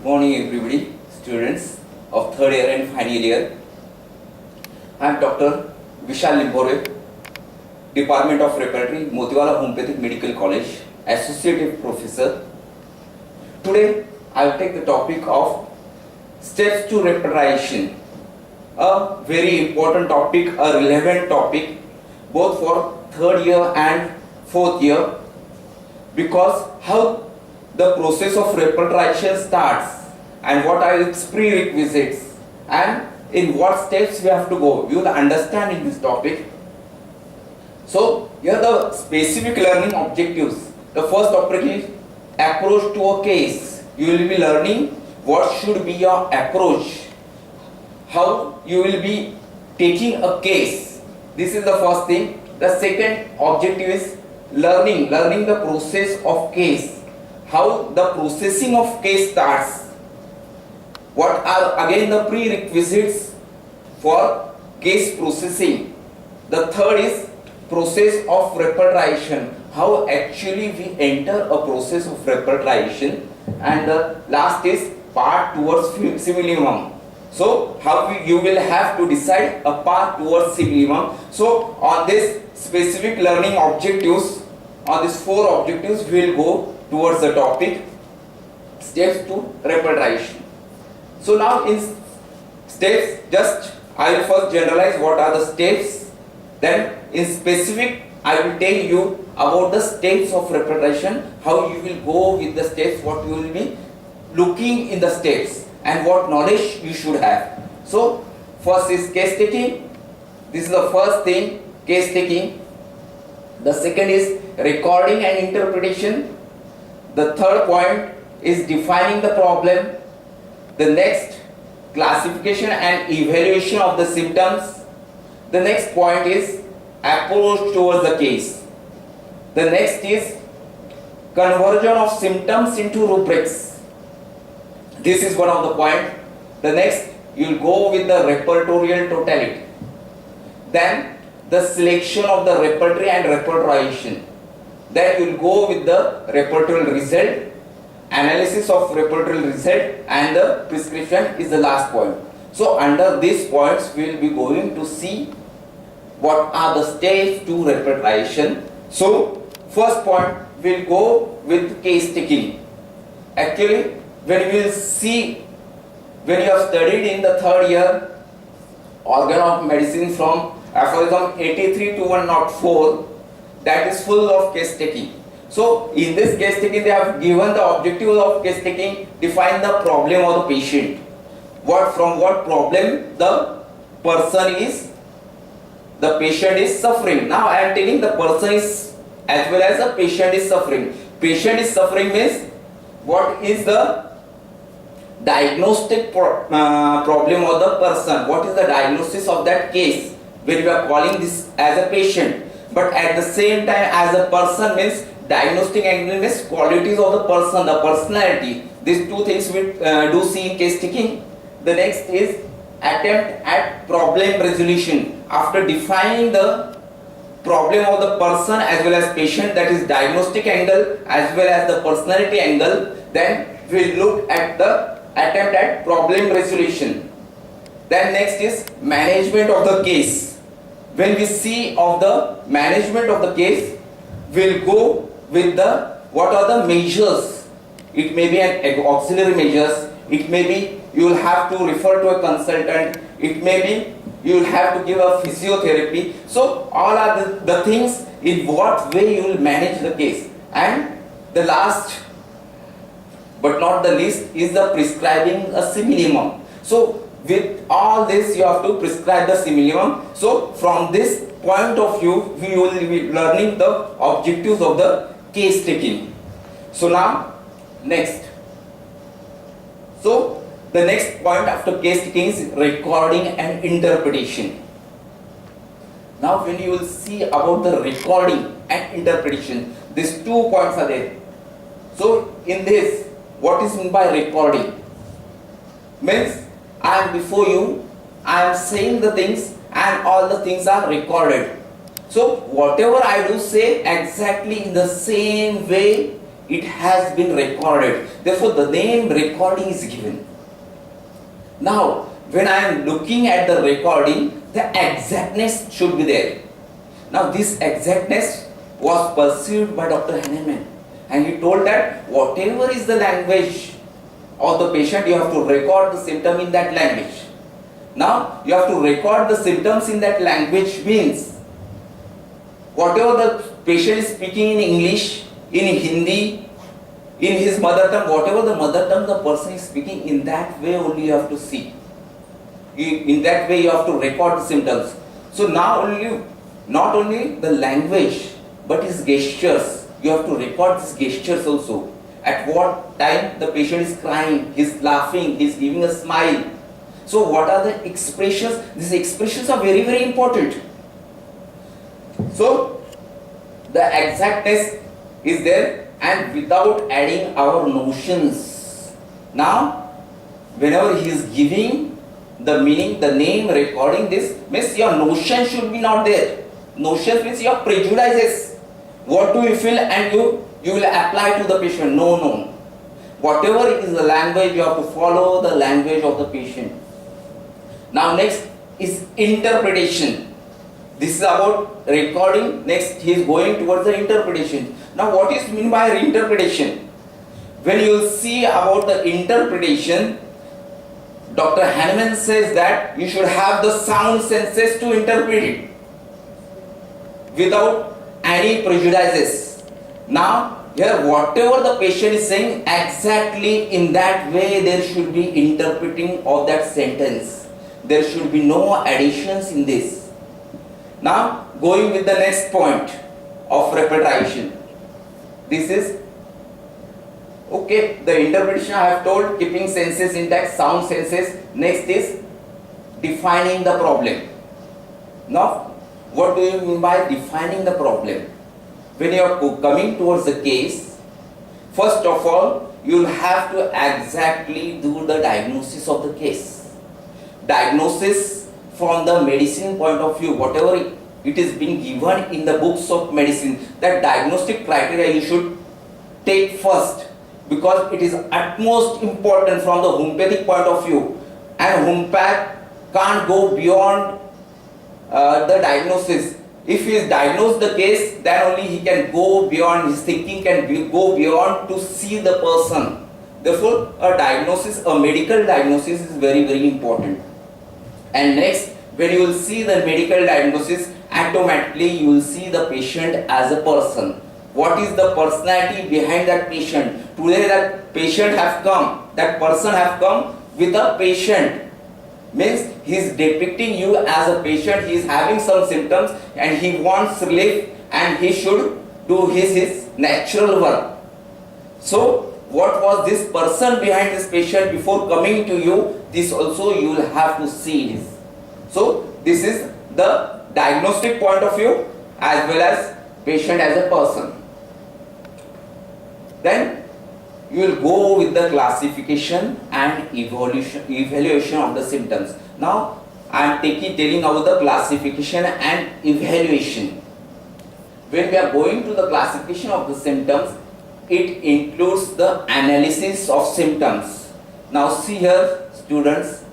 Morning everybody, students of third year and final year. I am Dr. Vishal Limbore, Department of Repertory, Motiwala Homeopathic Medical College, Associate Professor. Today I will take the topic of steps to repatriation, a very important topic, a relevant topic both for third year and fourth year, because how the process of repatriation starts and what are its prerequisites and in what steps we have to go. You will understand in this topic. So here are the specific learning objectives. The first objective is approach to a case. You will be learning what should be your approach, how you will be taking a case. This is the first thing. The second objective is learning the process of case, how the processing of case starts, what are again the prerequisites for case processing. The third is process of repatriation, how actually we enter a process of repatriation, and the last is path towards simillimum. So how you will have to decide a path towards simillimum. So on this specific learning objectives, on these four objectives, we will go towards the topic steps to repatriation. So now in steps, just I will first generalize what are the steps, then in specific I will tell you about the steps of repatriation, how you will go with the steps, what you will be looking in the steps and what knowledge you should have. So first is case taking. This is the first thing, case taking. The second is recording and interpretation. The third point is defining the problem. The next, classification and evaluation of the symptoms. The next point is approach towards the case. The next is conversion of symptoms into rubrics. This is one of the point. The next, you will go with the repertorial totality. Then the selection of the repertory and repertoration. Then you will go with the repertorial result, analysis of repertorial result, and the prescription is the last point. So under these points we will be going to see what are the steps to repatriation. So first point, we will go with case taking. Actually when we will see, when you have studied in the third year organ of medicine from aphorism 83 to 104, that is full of case taking. So in this case taking they have given the objectives of case taking, define the problem of the patient, from what problem the patient is suffering. Now I am telling the person is as well as the patient is suffering. Patient is suffering means what is the diagnostic problem of the person, what is the diagnosis of that case when we are calling this as a patient. But at the same time as a person means diagnostic angle means qualities of the person, the personality. These two things we do see in case taking. The next is attempt at problem resolution. After defining the problem of the person as well as patient, that is diagnostic angle as well as the personality angle, then we will look at the attempt at problem resolution. Then next is management of the case. When we see of the management of the case, we will go with the what are the measures. It may be an auxiliary measures, it may be you will have to refer to a consultant, it may be you will have to give a physiotherapy. So all are the things in what way you will manage the case. And the last but not the least is the prescribing a simillimum. So with all this you have to prescribe the simillimum. So from this point of view we will be learning the objectives of the case taking. So now next. So the next point after case taking is recording and interpretation. Now when you will see about the recording and interpretation, these 2 points are there. So in this, what is meant by recording? Means I am before you, I am saying the things and all the things are recorded. So whatever I do say exactly in the same way it has been recorded. Therefore, the name recording is given. Now, when I am looking at the recording, the exactness should be there. Now, this exactness was pursued by Dr. Hahnemann, and he told that whatever is the language of the patient, you have to record the symptom in that language. Now, you have to record the symptoms in that language means whatever the patient is speaking in English, in Hindi, in his mother tongue, whatever the mother tongue the person is speaking, in that way only you have to see. In that way you have to record the symptoms. So now not only the language, but his gestures. You have to record his gestures also. At what time the patient is crying, he is laughing, he is giving a smile. So what are the expressions? These expressions are very, very important. So the exactness is there, and without adding our notions. Now, whenever he is giving the meaning, the name, recording this, means your notion should be not there. Notion means your prejudices. What do you feel and you will apply to the patient. No. Whatever is the language, you have to follow the language of the patient. Now next is interpretation. This is about recording. Next he is going towards the interpretation. Now what is meant by interpretation? When you will see about the interpretation, Dr. Hahnemann says that you should have the sound senses to interpret it without any prejudices. Now here whatever the patient is saying, exactly in that way there should be interpreting of that sentence. There should be no additions in this. Now going with the next point of repertory. This is okay, the interpretation I have told, keeping senses intact, sound senses. Next is defining the problem. Now what do you mean by defining the problem? When you are coming towards the case, first of all you will have to exactly do the diagnosis of the case. Diagnosis from the medicine point of view, whatever it is being given in the books of medicine, that diagnostic criteria you should take first, because it is utmost important from the homeopathic point of view, and homeopath can't go beyond the diagnosis. If he has diagnosed the case, then only he can go beyond, his thinking can go beyond to see the person. Therefore, a diagnosis, a medical diagnosis is very, very important. And next, when you will see the medical diagnosis, automatically you will see the patient as a person. What is the personality behind that patient? Today that patient have come, that person have come with a patient. Means he is depicting you as a patient, he is having some symptoms and he wants relief and he should do his natural work. So what was this person behind this patient before coming to you? This also you will have to see this. So this is the diagnostic point of view as well as patient as a person. Then you will go with the classification and evaluation of the symptoms. Now I am telling about the classification and evaluation. When we are going to the classification of the symptoms, it includes the analysis of symptoms. Now see here students,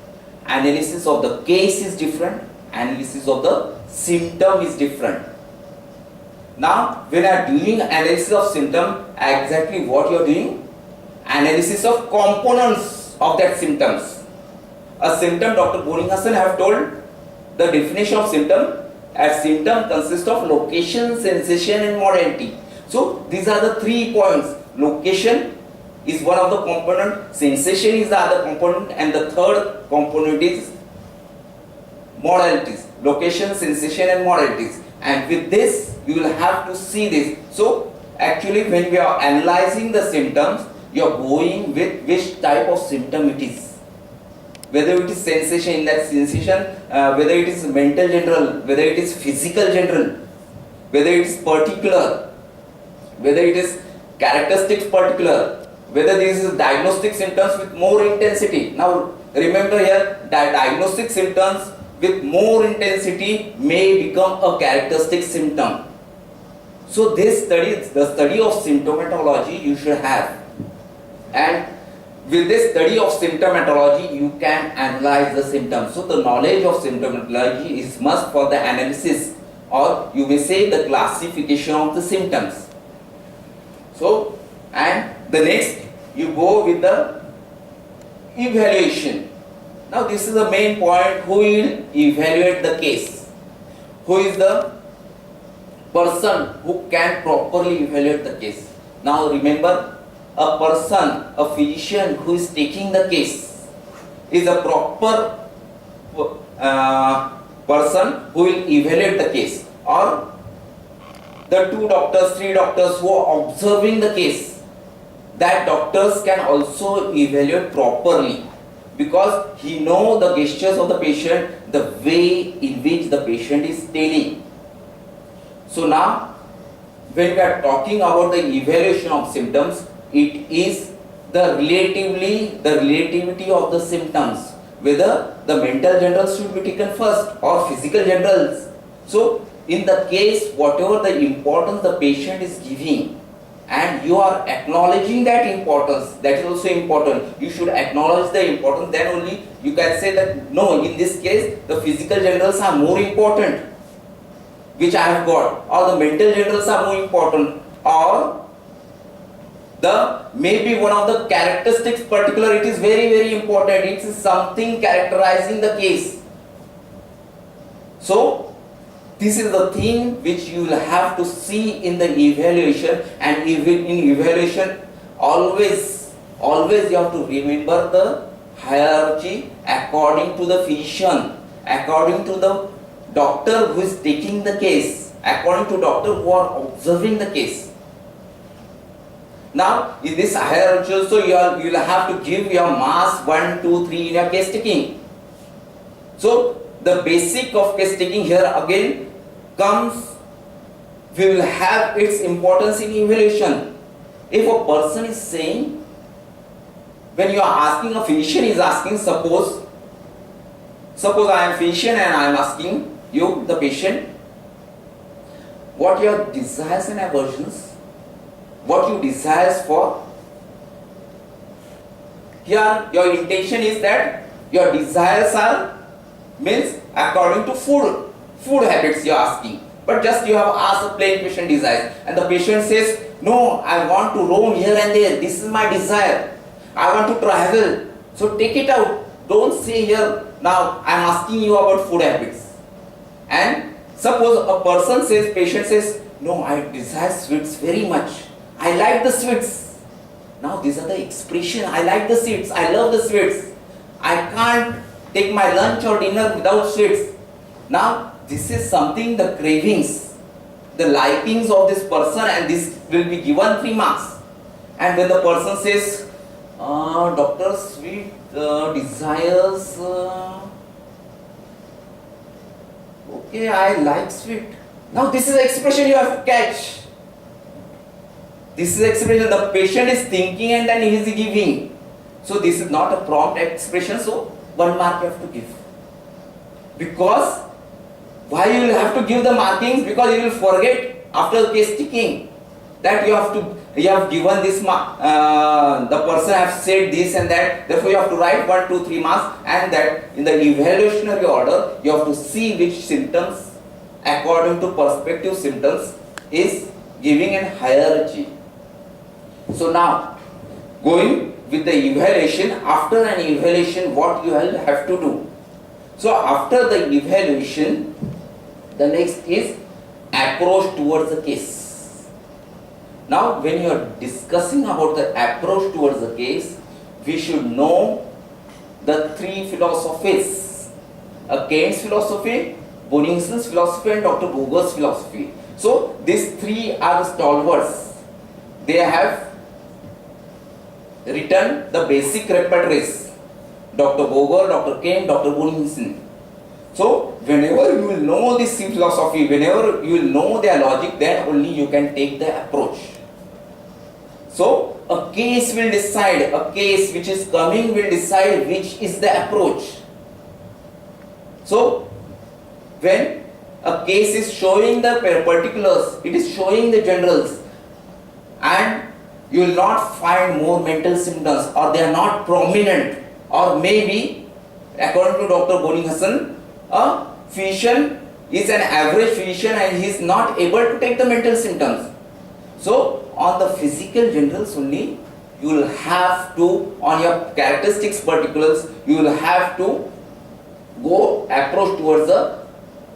analysis of the case is different, analysis of the symptom is different. Now when I am doing analysis of symptom, exactly what you are doing? Analysis of components of that symptoms. A symptom, Dr. Boningasan have told the definition of symptom. A symptom consists of location, sensation and modality. So these are the 3 points. Location is one of the component, sensation is the other component, and the third component is modalities. Location, sensation and modalities. And with this you will have to see this. So actually when we are analyzing the symptoms, you are going with which type of symptom it is. Whether it is sensation, in that sensation, whether it is mental general, whether it is physical general, whether it is particular, whether it is characteristics particular, whether this is diagnostic symptoms with more intensity. Now remember here that diagnostic symptoms with more intensity may become a characteristic symptom. So this study, the study of symptomatology you should have, and with this study of symptomatology you can analyze the symptoms. So the knowledge of symptomatology is must for the analysis, or you may say the classification of the symptoms. So, and the next you go with the evaluation. Now this is the main point. Who will evaluate the case? Who is the person who can properly evaluate the case? Now remember, a person, a physician who is taking the case is a proper person who will evaluate the case, or the 2 doctors, 3 doctors who are observing the case, that doctors can also evaluate properly, because he knows the gestures of the patient, the way in which the patient is telling. So now when we are talking about the evaluation of symptoms, it is the relativity of the symptoms, whether the mental generals should be taken first or physical generals. So in the case, whatever the importance the patient is giving, and you are acknowledging that importance, that is also important. You should acknowledge the importance, then only you can say that no, in this case the physical generals are more important, which I have got, or the mental generals are more important, or the maybe one of the characteristics particular, it is very important, it is something characterizing the case. So this is the thing which you will have to see in the evaluation, and even in evaluation always you have to remember the hierarchy according to the physician, according to the doctor who is taking the case, according to doctor who are observing the case. Now in this hierarchy also you will have to give your mass 1, 2, 3 in your case taking. So the basic of case taking here again comes, will have its importance in evaluation. If a person is saying, when you are asking, a physician is asking, suppose I am physician and I am asking you, the patient, what your desires and aversions, what you desires for. Here your intention is that your desires are, means according to food habits you are asking, but just you have asked a plain patient desires, and the patient says, no, I want to roam here and there, this is my desire, I want to travel. So take it out, don't say here, now I am asking you about food habits. And suppose a person says, patient says, no, I desire sweets very much, I like the sweets. Now these are the expression, I like the sweets, I love the sweets, I can't take my lunch or dinner without sweets. Now this is something, the cravings, the likings of this person, and this will be given 3 marks. And when the person says, doctor, sweet desires, okay, I like sweet. Now this is the expression you have to catch. This is the expression the patient is thinking and then he is giving. So this is not a prompt expression, so 1 mark you have to give. Because why you will have to give the markings? Because you will forget after the case taking that you have given this mark, the person have said this and that, therefore you have to write 1, 2, 3 marks, and that in the evaluationary order you have to see which symptoms according to perspective symptoms is giving an hierarchy. So now going with the evaluation, after an evaluation what you will have to do. So after the evaluation, the next is approach towards the case. Now when you are discussing about the approach towards the case, we should know the 3 philosophies, Kant's philosophy, Boningson's philosophy, and Dr. Boger's philosophy. So these 3 are the stalwarts. They have written the basic repertories, Dr. Boger, Dr. Kant, Dr. Boningson. So whenever you will know this philosophy, whenever you will know their logic, then only you can take the approach. So a case will decide, a case which is coming will decide which is the approach. So when a case is showing the particulars, it is showing the generals, and you will not find more mental symptoms, or they are not prominent, or maybe according to Dr. Boni Hassan, a physician is an average physician and he is not able to take the mental symptoms. So on the physical generals only, you will have to, on your characteristics particulars, you will have to go approach towards the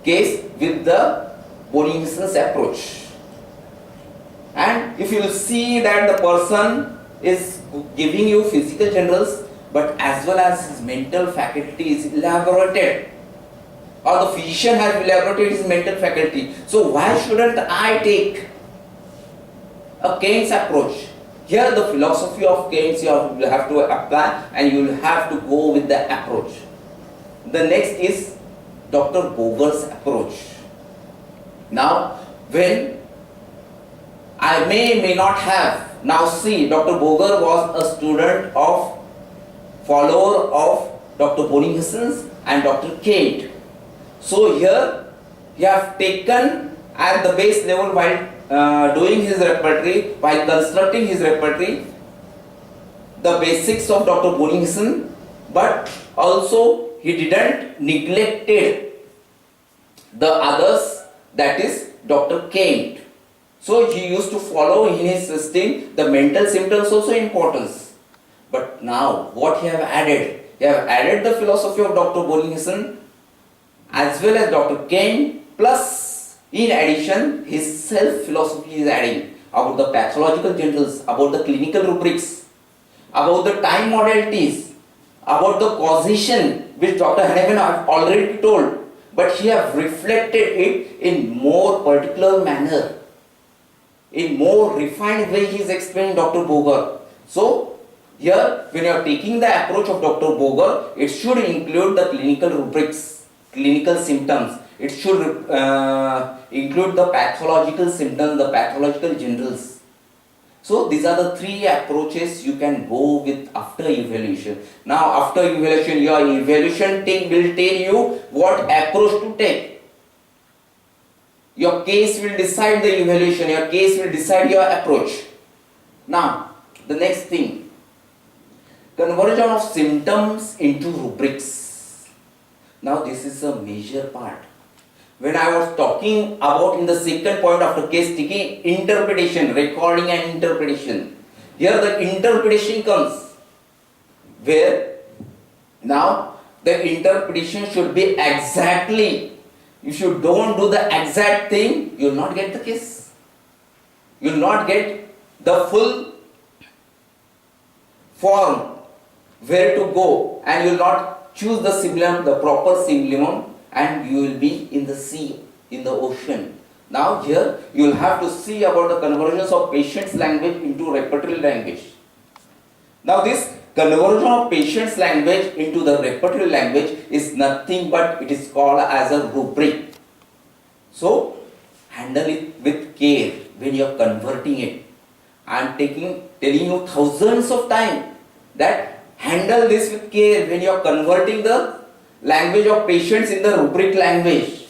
case with the Boni Hassan's approach. And if you will see that the person is giving you physical generals, but as well as his mental faculty is elaborated, or the physician has elaborated his mental faculty, so why shouldn't I take a Keynes approach? Here the philosophy of Keynes you have to apply, and you will have to go with the approach. The next is Dr. Boger's approach. Now, when I may not have, now see, Dr. Boger was a student of, follower of Dr. Boni Hassan and Dr. Kate. So here he have taken at the base level while doing his repertory, while constructing his repertory, the basics of Dr. Boni Hassan, but also he didn't neglected the others, that is Dr. Kate. So he used to follow in his system the mental symptoms also importance. But now what he have added? He have added the philosophy of Dr. Boni Hassan as well as Dr. Kane, plus in addition his self philosophy is adding about the pathological generals, about the clinical rubrics, about the time modalities, about the causation which Dr. Hahnemann have already told, but he have reflected it in more particular manner. In more refined way he is explaining Dr. Boger. So here when you are taking the approach of Dr. Boger, it should include the clinical rubrics, clinical symptoms. It should include the pathological symptoms, the pathological generals. So these are the three approaches you can go with after evaluation. Now after evaluation, your evaluation team will tell you what approach to take. Your case will decide the evaluation, your case will decide your approach. Now, the next thing, conversion of symptoms into rubrics. Now, this is a major part. When I was talking about in the second point after case taking, interpretation, recording and interpretation. Here the interpretation comes, where now the interpretation should be exactly. If you don't do the exact thing, you will not get the case. You will not get the full form where to go, and you will not choose the simulum, the proper simulum, and you will be in the sea, in the ocean. Now here you will have to see about the conversions of patient's language into repertory language. Now this conversion of patient's language into the repertory language is nothing but it is called as a rubric. So handle it with care when you are converting it. I am telling you thousands of times that handle this with care when you are converting the language of patients in the rubric language,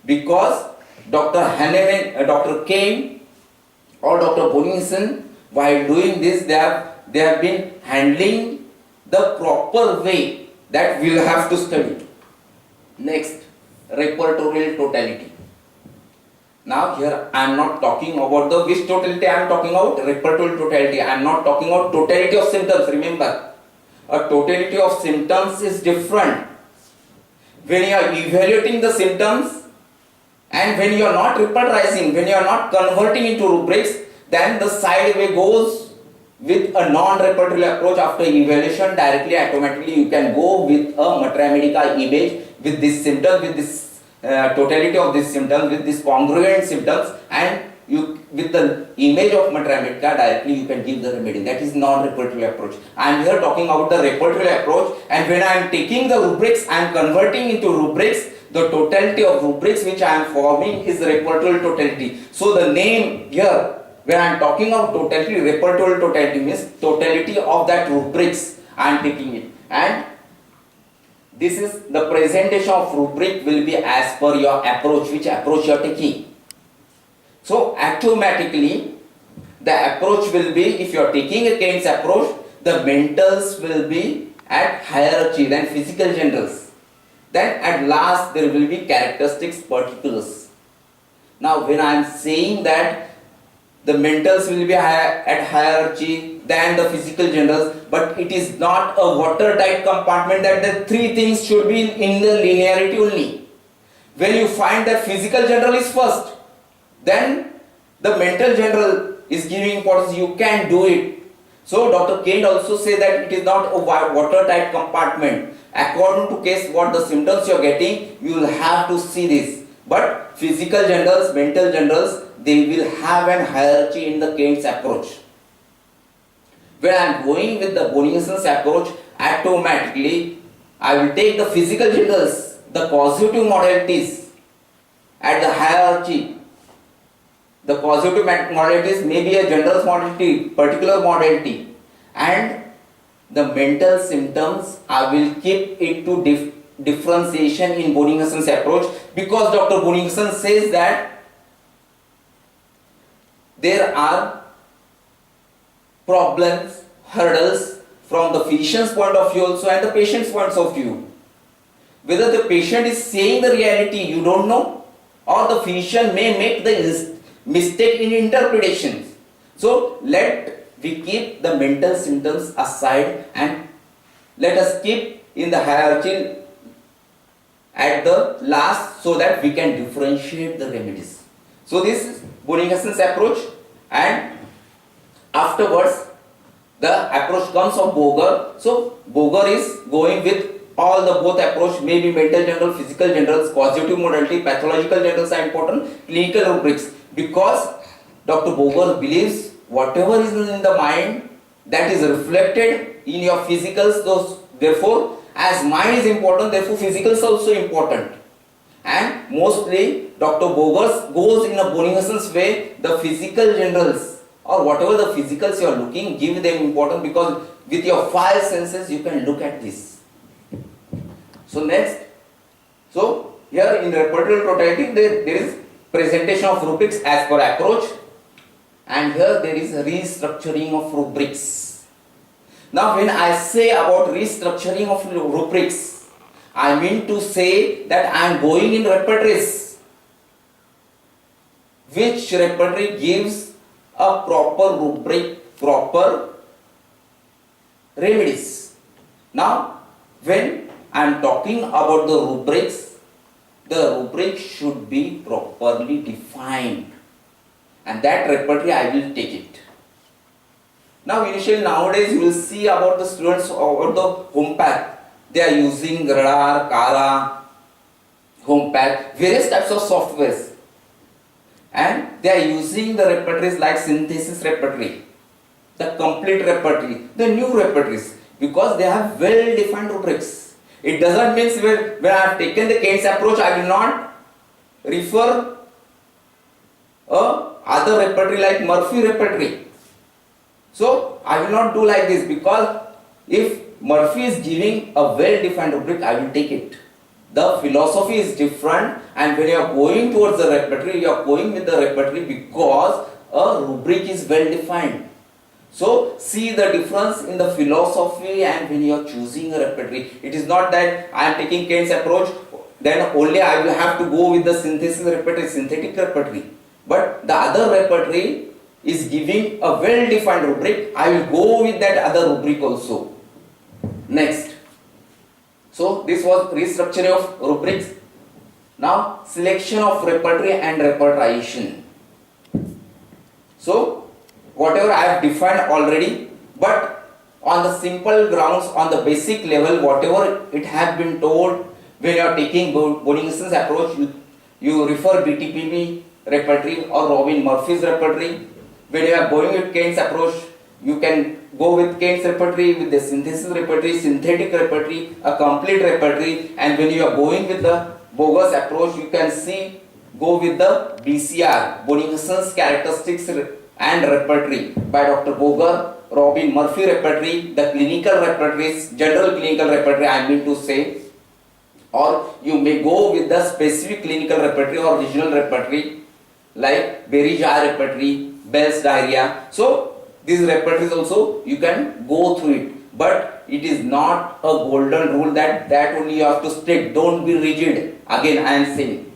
because Dr. Hahnemann, Dr. Kane or Dr. Boni Hassan, while doing this, they have been handling the proper way that we will have to study. Next, repertorial totality. Now here I am not talking about the which totality, I am talking about repertorial totality. I am not talking about totality of symptoms. Remember, a totality of symptoms is different. When you are evaluating the symptoms and when you are not repertorizing, when you are not converting into rubrics, then the side way goes with a non-repertory approach. After evaluation, directly automatically you can go with a Mater Medica image with this symptom, with this totality of this symptom, with this congruent symptoms, and you with the image of Mater Medica directly you can give the remedy. That is non-repertory approach. I am here talking about the repertory approach, and when I am taking the rubrics, I am converting into rubrics. The totality of rubrics which I am forming is repertorial totality. So the name here, when I am talking of totality, repertorial totality means totality of that rubrics I am taking it. And This is the presentation of rubric will be as per your approach, which approach you are taking. So automatically the approach will be, if you are taking a Keynes approach, the mentals will be at hierarchy than physical generals. Then at last there will be characteristics particulars. Now when I am saying that the mentals will be at hierarchy than the physical generals, but it is not a watertight compartment that the three things should be in the linearity only. When you find that physical general is first, then the mental general is giving importance, you can do it. So Dr. Kane also say that it is not a watertight compartment. According to case what the symptoms you are getting, you will have to see this. But physical generals, mental generals, they will have an hierarchy in the Keynes approach. When I am going with the Bonnigson's approach, automatically I will take the physical generals, the causative modalities at the hierarchy. The causative modalities may be a general modality, particular modality, and the mental symptoms I will keep it to differentiation in Bonnigson's approach, because Dr. Bonnigson says that there are problems, hurdles from the physician's point of view also and the patient's point of view. Whether the patient is saying the reality, you don't know, or the physician may make the mistake in interpretations. So let we keep the mental symptoms aside and let us keep in the hierarchy at the last, so that we can differentiate the remedies. So this is Bonnigson's approach, and afterwards the approach comes of Boger. So Boger is going with all the both approach, maybe mental general, physical generals, causative modality, pathological generals are important, clinical rubrics, because Dr. Boger believes whatever is in the mind, that is reflected in your physicals. Those, therefore, as mind is important, therefore physicals are also important. And mostly Dr. Boger goes in a Bonnigson's way, the physical generals or whatever the physicals you are looking, give them importance, because with your five senses you can look at this. So next, so here in repertory totality there is presentation of rubrics as per approach, and here there is restructuring of rubrics. Now when I say about restructuring of rubrics, I mean to say that I am going in repertories, which repertory gives a proper rubric, proper remedies. Now when I am talking about the rubric should be properly defined, and that repertory I will take it. Now initially nowadays you will see about the students about the home path. They are using Radar, Kara, home path, various types of softwares, and they are using the repertories like synthesis repertory, the complete repertory, the new repertories, because they have well defined rubrics. It doesn't mean when I have taken the Keynes approach, I will not refer other repertory like Murphy repertory. So I will not do like this, because if Murphy is giving a well defined rubric, I will take it. The philosophy is different, and when you are going towards the repertory, you are going with the repertory because a rubric is well defined. So see the difference in the philosophy and when you are choosing a repertory. It is not that I am taking Keynes approach, then only I will have to go with the synthesis repertory, synthetic repertory. But the other repertory is giving a well defined rubric, I will go with that other rubric also. Next. So this was restructuring of rubrics. Now selection of repertory and repertorization. So whatever I have defined already, but on the simple grounds, on the basic level, whatever it has been told, when you are taking Bonnigson's approach, you refer BTPB repertory or Robin Murphy's repertory. When you are going with Keynes approach, you can go with Keynes repertory, with the synthesis repertory, synthetic repertory, a complete repertory, and when you are going with the Boger's approach, you can see go with the BCR, Bonnigson's characteristics and repertory by Dr. Boger, Robin Murphy repertory, the clinical repertories, general clinical repertory I mean to say, or you may go with the specific clinical repertory or regional repertory like Berry-Jahr repertory, Bell's diarrhea. So these repertories also you can go through it, but it is not a golden rule that only you have to stick. Don't be rigid. Again I am saying.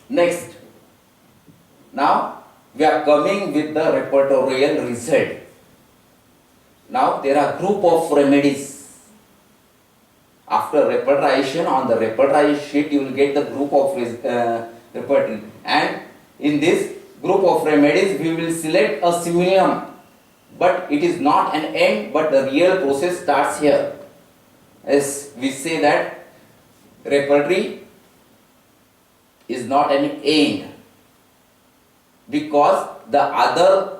Next, now we are coming with the repertorial result. Now there are group of remedies. After repertoration, on the repertory sheet you will get the group of repertory, and in this group of remedies we will select a simulum, but it is not an end, but the real process starts here. As we say that repertory is not an end, because the other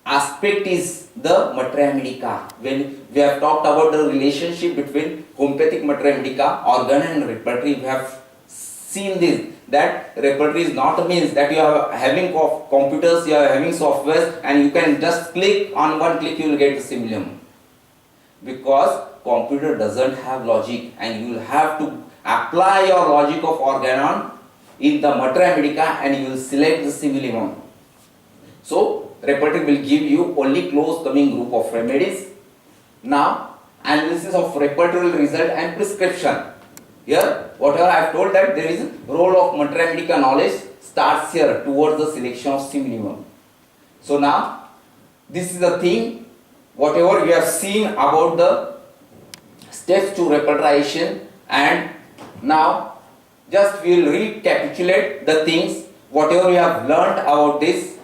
aspect is the materia medica. When we have talked about the relationship between homeopathic materia medica, organ and repertory, we have seen this, that repertory is not a means that you are having computers, you are having software and you can just click, on one click you will get the simulum. Because computer doesn't have logic, and you will have to apply your logic of organon in the materia medica and you will select the simulum. So repertory will give you only close coming group of remedies. Now analysis of repertorial result and prescription. Here whatever I have told, that there is role of materia medica knowledge starts here towards the selection of simulum. So now this is the thing, whatever we have seen about the steps to repertoration, and now just we will recapitulate the things whatever we have learned about this.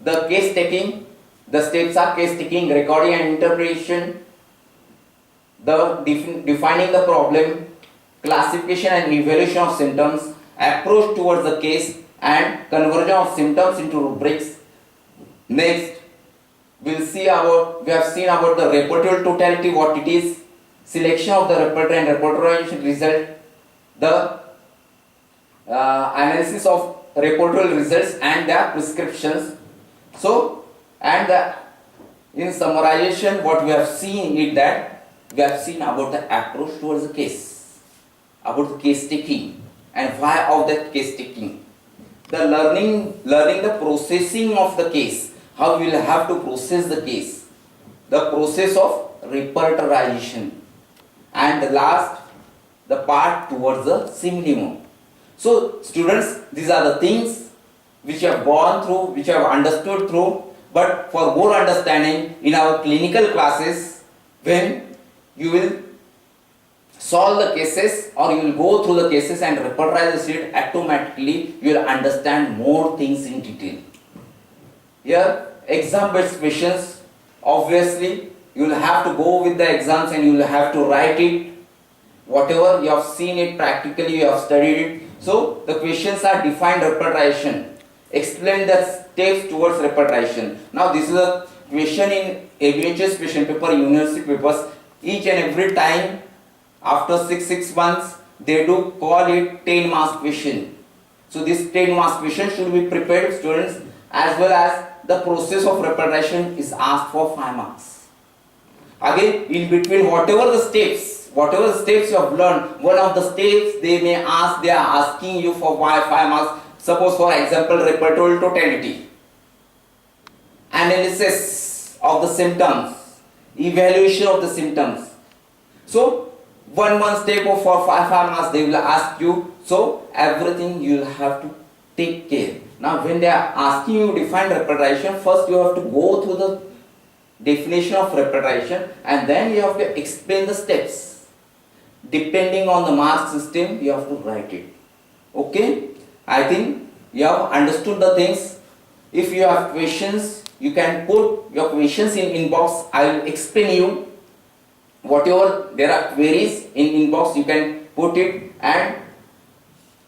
The case taking, the steps are case taking, recording and interpretation, the defining the problem, classification and evaluation of symptoms, approach towards the case, and conversion of symptoms into rubrics. Next, we have seen about the repertorial totality, what it is, selection of the repertory and repertorial result, the analysis of repertorial results and their prescriptions. So, and in summarization, what we have seen is that we have seen about the approach towards the case, about the case taking, and why of that case taking, the learning the processing of the case, how we will have to process the case, the process of repertorization, and the last, the part towards the simulum. So students, these are the things which you have gone through, which you have understood through, but for more understanding in our clinical classes, when you will solve the cases or you will go through the cases and repertorize the sheet, automatically you will understand more things in detail. Here exam based questions, obviously you will have to go with the exams and you will have to write it, whatever you have seen it practically, you have studied it. So the questions are defined repertoration, explain the steps towards repertoration. Now this is a question in ABHS question paper, university papers. Each and every time after 6 months they do call it 10 marks question. So this 10 marks question should be prepared, students, as well as the process of repertoration is asked for 5 marks. Again, in between whatever the steps you have learned, one of the steps they are asking you for 5 marks. Suppose for example repertorial totality, analysis of the symptoms, evaluation of the symptoms. So one step for 5 marks they will ask you. So everything you will have to take care. Now when they are asking you define repertoration, first you have to go through the definition of repertoration and then you have to explain the steps. Depending on the mark system you have to write it. Okay, I think you have understood the things. If you have questions, you can put your questions in inbox. I will explain you. Whatever there are queries in inbox, you can put it. And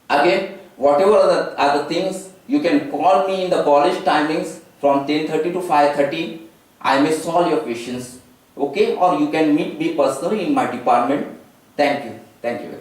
again, whatever are the things, you can call me in the college timings from 10:30 to 5:30. I may solve your questions. Okay, or you can meet me personally in my department. Thank you. Thank you.